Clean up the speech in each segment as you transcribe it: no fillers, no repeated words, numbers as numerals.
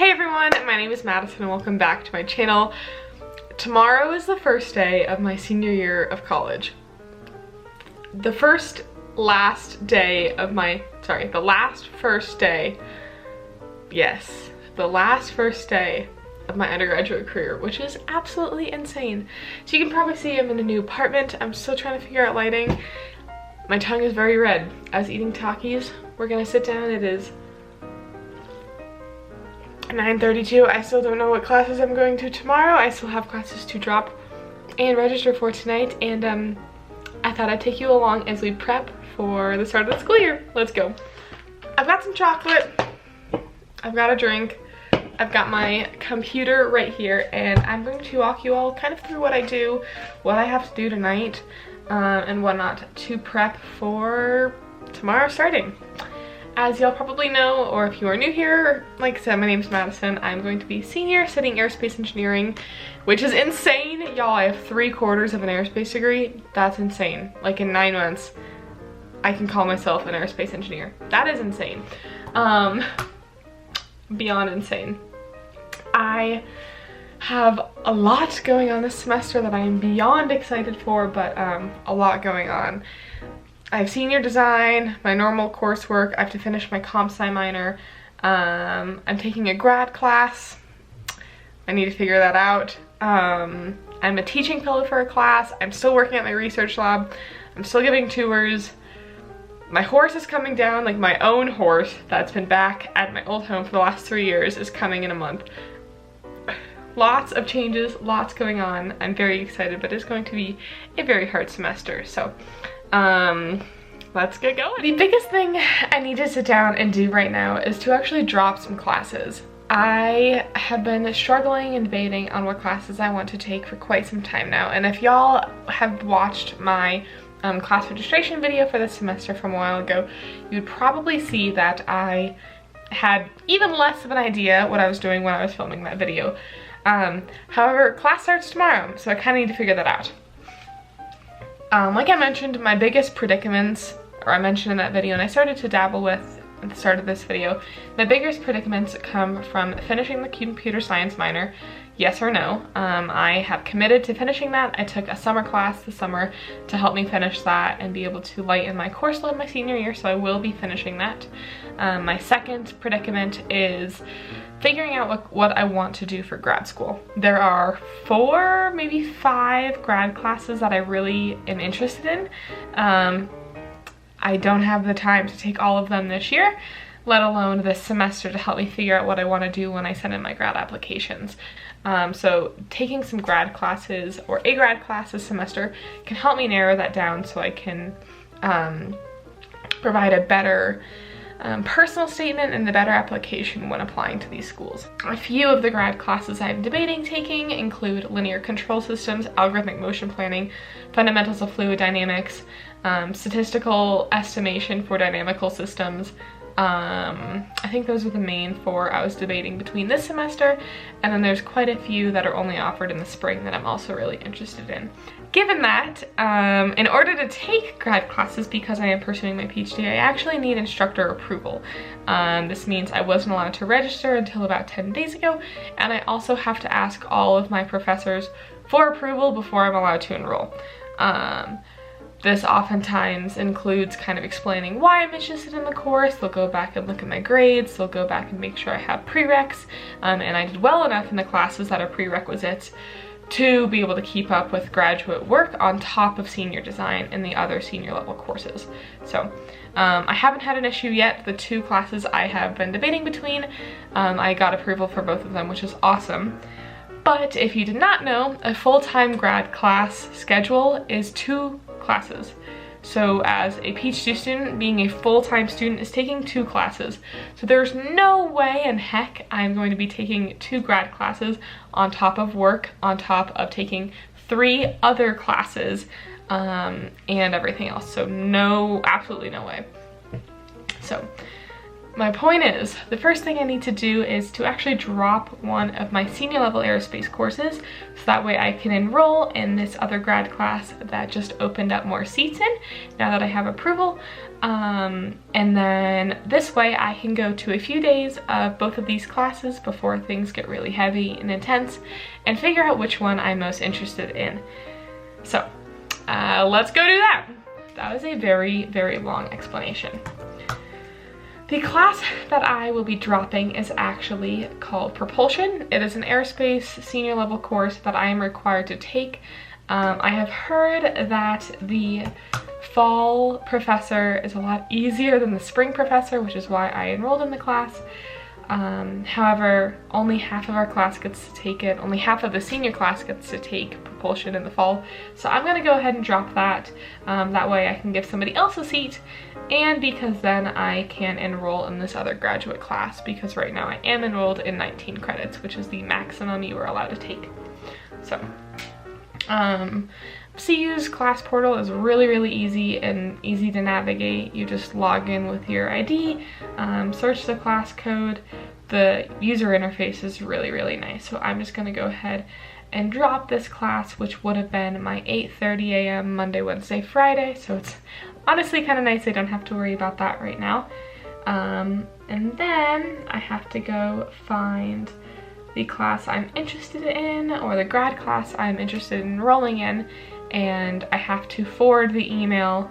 Hey everyone, my name is Madison and welcome back to my channel. Tomorrow is the first day of my senior year of college. The last first day of my undergraduate career, which is absolutely insane. So you can probably see I'm in a new apartment. I'm still trying to figure out lighting. My tongue is very red. I was eating Takis. We're gonna sit down. It is 9:32. I still don't know what classes I'm going to tomorrow. I still have classes to drop and register for tonight, and I thought I'd take you along as we prep for the start of the school year. Let's go. I've got some chocolate, I've got a drink, I've got my computer right here, and I'm going to walk you all kind of through what I do, what I have to do tonight, and whatnot to prep for tomorrow starting. As y'all probably know, or if you are new here, like I said, my name's Madison. I'm going to be senior studying aerospace engineering, which is insane. Y'all, I have 3/4 of an aerospace degree. That's insane. Like in 9 months, I can call myself an aerospace engineer. That is insane. Beyond insane. I have a lot going on this semester that I am beyond excited for, but a lot going on. I have senior design, my normal coursework. I have to finish my comp sci minor. I'm taking a grad class. I need to figure that out. I'm a teaching fellow for a class. I'm still working at my research lab. I'm still giving tours. My horse is coming down, like my own horse that's been back at my old home for the last 3 years is coming in a month. Lots of changes, lots going on. I'm very excited, but it's going to be a very hard semester. So let's get going. The biggest thing I need to sit down and do right now is to actually drop some classes. I have been struggling and debating on what classes I want to take for quite some time now, and if y'all have watched my class registration video for this semester from a while ago, you'd probably see that I had even less of an idea what I was doing when I was filming that video. However, class starts tomorrow, so I kind of need to figure that out. Like I mentioned, my biggest predicaments, or I mentioned in that video, and I started to dabble with at the start of this video, my biggest predicaments come from finishing the computer science minor, yes or no. I have committed to finishing that. I took a summer class this summer to help me finish that and be able to lighten my course load my senior year, so I will be finishing that. My second predicament is figuring out what I want to do for grad school. There are 4, maybe 5 grad classes that I really am interested in. I don't have the time to take all of them this year, let alone this semester, to help me figure out what I want to do when I send in my grad applications. So taking some grad classes, or a grad class this semester, can help me narrow that down so I can provide a better personal statement and the better application when applying to these schools. A few of the grad classes I'm debating taking include linear control systems, algorithmic motion planning, fundamentals of fluid dynamics, statistical estimation for dynamical systems. I think those are the main 4 I was debating between this semester, and then there's quite a few that are only offered in the spring that I'm also really interested in. Given that, in order to take grad classes, because I am pursuing my PhD, I actually need instructor approval. This means I wasn't allowed to register until about 10 days ago, and I also have to ask all of my professors for approval before I'm allowed to enroll. This oftentimes includes kind of explaining why I'm interested in the course. They'll go back and look at my grades. They'll go back and make sure I have prereqs, and I did well enough in the classes that are prerequisites to be able to keep up with graduate work on top of senior design and the other senior level courses. So I haven't had an issue yet. The 2 classes I have been debating between, I got approval for both of them, which is awesome. But if you did not know, a full-time grad class schedule is 2 classes. So as a PhD student, being a full-time student is taking 2 classes. So there's no way in heck I'm going to be taking 2 grad classes on top of work, on top of taking 3 other classes, and everything else. So no, absolutely no way. So my point is, the first thing I need to do is to actually drop one of my senior level aerospace courses, so that way I can enroll in this other grad class that just opened up more seats in, now that I have approval. And then this way I can go to a few days of both of these classes before things get really heavy and intense, and figure out which one I'm most interested in. So let's go do that. That was a very, very long explanation. The class that I will be dropping is actually called Propulsion. It is an aerospace senior level course that I am required to take. I have heard that the fall professor is a lot easier than the spring professor, which is why I enrolled in the class. However, only half of our class gets to take it. Only half of the senior class gets to take Propulsion in the fall. So I'm gonna go ahead and drop that. That way I can give somebody else a seat, and because then I can enroll in this other graduate class, because right now I am enrolled in 19 credits, which is the maximum you are allowed to take. So, CU's class portal is really, really easy and easy to navigate. You just log in with your ID, search the class code. The user interface is really, really nice. So I'm just gonna go ahead and drop this class, which would have been my 8:30 a.m. Monday, Wednesday, Friday. So it's honestly kind of nice I don't have to worry about that right now. And then I have to go find the class I'm interested in, or the grad class I'm interested in enrolling in, and I have to forward the email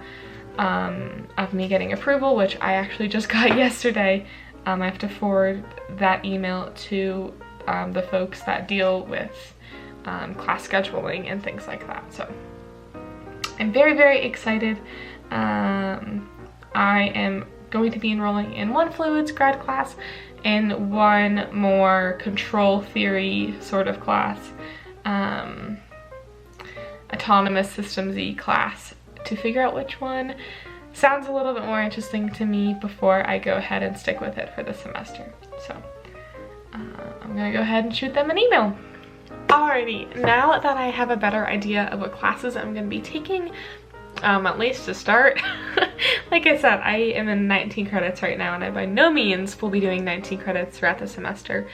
of me getting approval, which I actually just got yesterday. I have to forward that email to the folks that deal with class scheduling and things like that. So I'm very, very excited. I am going to be enrolling in one fluids grad class and one more control theory sort of class, autonomous systems E class, to figure out which one sounds a little bit more interesting to me before I go ahead and stick with it for the semester. So I'm gonna go ahead and shoot them an email. Alrighty, now that I have a better idea of what classes I'm gonna be taking, at least to start, like I said, I am in 19 credits right now, and I by no means will be doing 19 credits throughout the semester,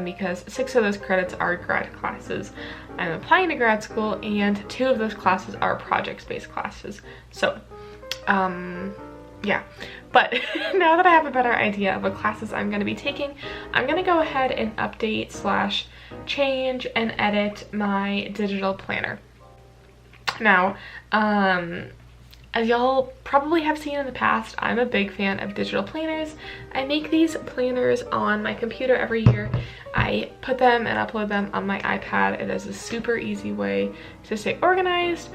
because 6 of those credits are grad classes. I'm applying to grad school, and 2 of those classes are projects-based classes. So, yeah. But now that I have a better idea of what classes I'm going to be taking, I'm going to go ahead and update / change and edit my digital planner. Now, as y'all probably have seen in the past, I'm a big fan of digital planners. I make these planners on my computer every year. I put them and upload them on my iPad. It is a super easy way to stay organized,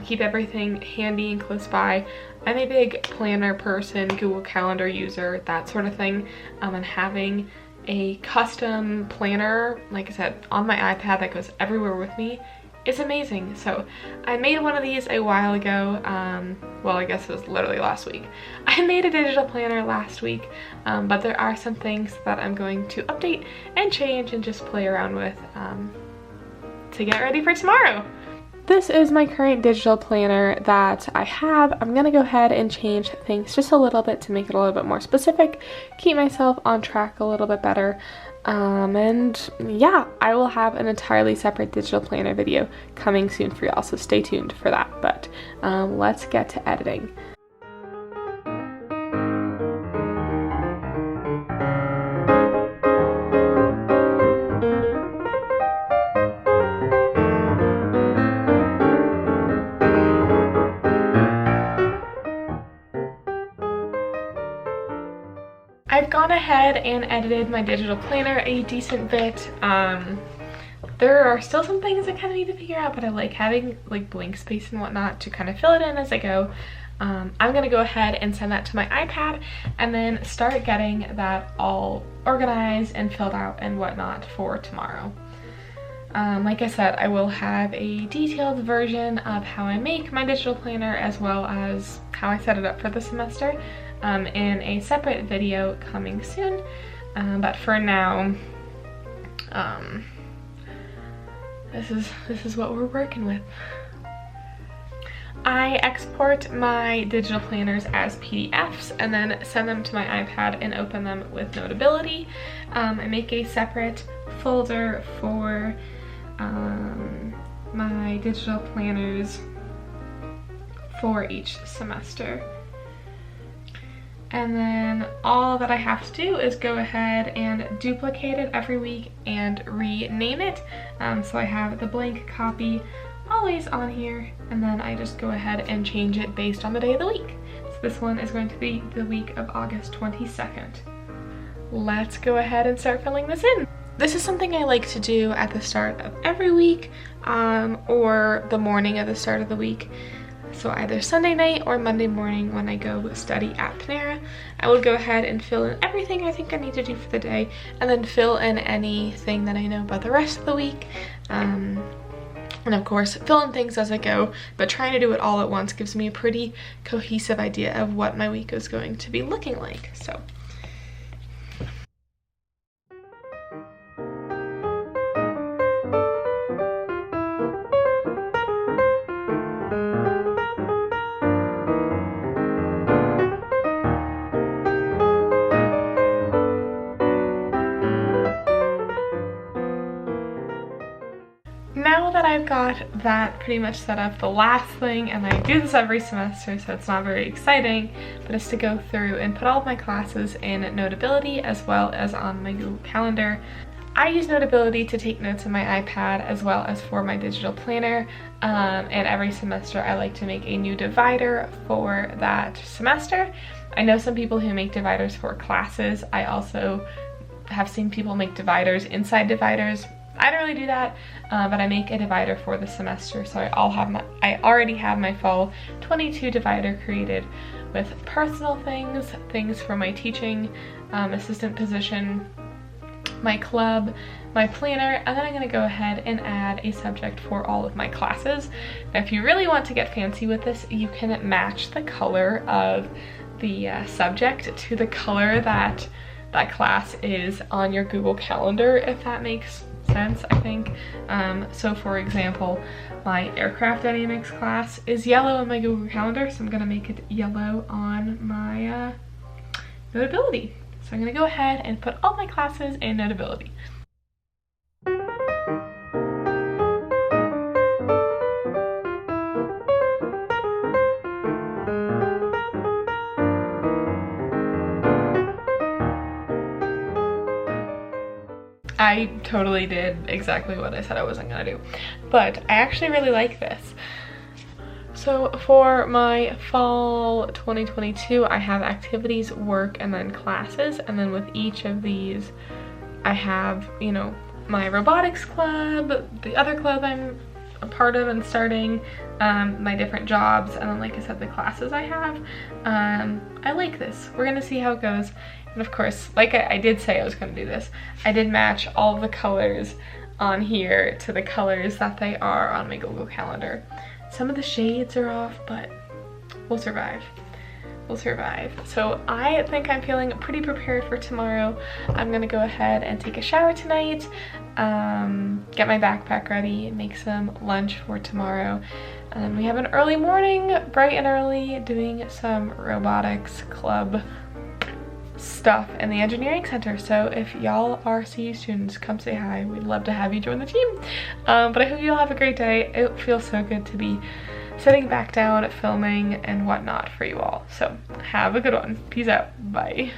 keep everything handy and close by. I'm a big planner person, Google Calendar user, that sort of thing, and having a custom planner, like I said, on my iPad that goes everywhere with me, it's amazing. So I made one of these a while ago. Well, I guess it was literally last week. I made a digital planner last week, but there are some things that I'm going to update and change and just play around with to get ready for tomorrow. This is my current digital planner that I have. I'm gonna go ahead and change things just a little bit to make it a little bit more specific, keep myself on track a little bit better. And yeah, I will have an entirely separate digital planner video coming soon for y'all, so stay tuned for that. But let's get to editing. I've gone ahead and edited my digital planner a decent bit. There are still some things I kind of need to figure out, but I like having like blank space and whatnot to kind of fill it in as I go. I'm gonna go ahead and send that to my iPad and then start getting that all organized and filled out and whatnot for tomorrow. Like I said, I will have a detailed version of how I make my digital planner as well as how I set it up for the semester in a separate video coming soon. But for now, this is what we're working with. I export my digital planners as PDFs and then send them to my iPad and open them with Notability. I make a separate folder for my digital planners for each semester. And then all that I have to do is go ahead and duplicate it every week and rename it. So I have the blank copy always on here, and then I just go ahead and change it based on the day of the week. So this one is going to be the week of August 22nd. Let's go ahead and start filling this in. This is something I like to do at the start of every week, or the morning of the start of the week. So either Sunday night or Monday morning when I go study at Panera, I will go ahead and fill in everything I think I need to do for the day, and then fill in anything that I know about the rest of the week. And of course, fill in things as I go, but trying to do it all at once gives me a pretty cohesive idea of what my week is going to be looking like. So. Now that I've got that pretty much set up, the last thing, and I do this every semester so it's not very exciting, but is to go through and put all of my classes in Notability as well as on my Google Calendar. I use Notability to take notes on my iPad as well as for my digital planner, and every semester I like to make a new divider for that semester. I know some people who make dividers for classes. I also have seen people make dividers inside dividers. I don't really do that, but I make a divider for the semester, so I already have my fall 22 divider created with personal things for my teaching assistant position, my club, my planner, and then I'm going to go ahead and add a subject for all of my classes. Now, if you really want to get fancy with this, you can match the color of the subject to the color that that class is on your Google Calendar, if that makes sense, I think. So for example, my aircraft dynamics class is yellow on my Google Calendar, so I'm gonna make it yellow on my Notability. So I'm gonna go ahead and put all my classes in Notability. I totally did exactly what I said I wasn't gonna do, but I actually really like this. So for my fall 2022, I have activities, work, and then classes, and then with each of these, I have, you know, my robotics club, the other club I'm a part of and starting, my different jobs, and then like I said, the classes I have. I like this. We're gonna see how it goes. And of course, like I did say I was gonna do this, I did match all of the colors on here to the colors that they are on my Google Calendar. Some of the shades are off, but we'll survive. We'll survive. So I think I'm feeling pretty prepared for tomorrow. I'm gonna go ahead and take a shower tonight, get my backpack ready, make some lunch for tomorrow. We have an early morning, bright and early, doing some robotics club stuff in the engineering center. So if y'all are CU students, come say hi. We'd love to have you join the team. But I hope you all have a great day. It feels so good to be sitting back down, filming and whatnot for you all. So have a good one. Peace out. Bye.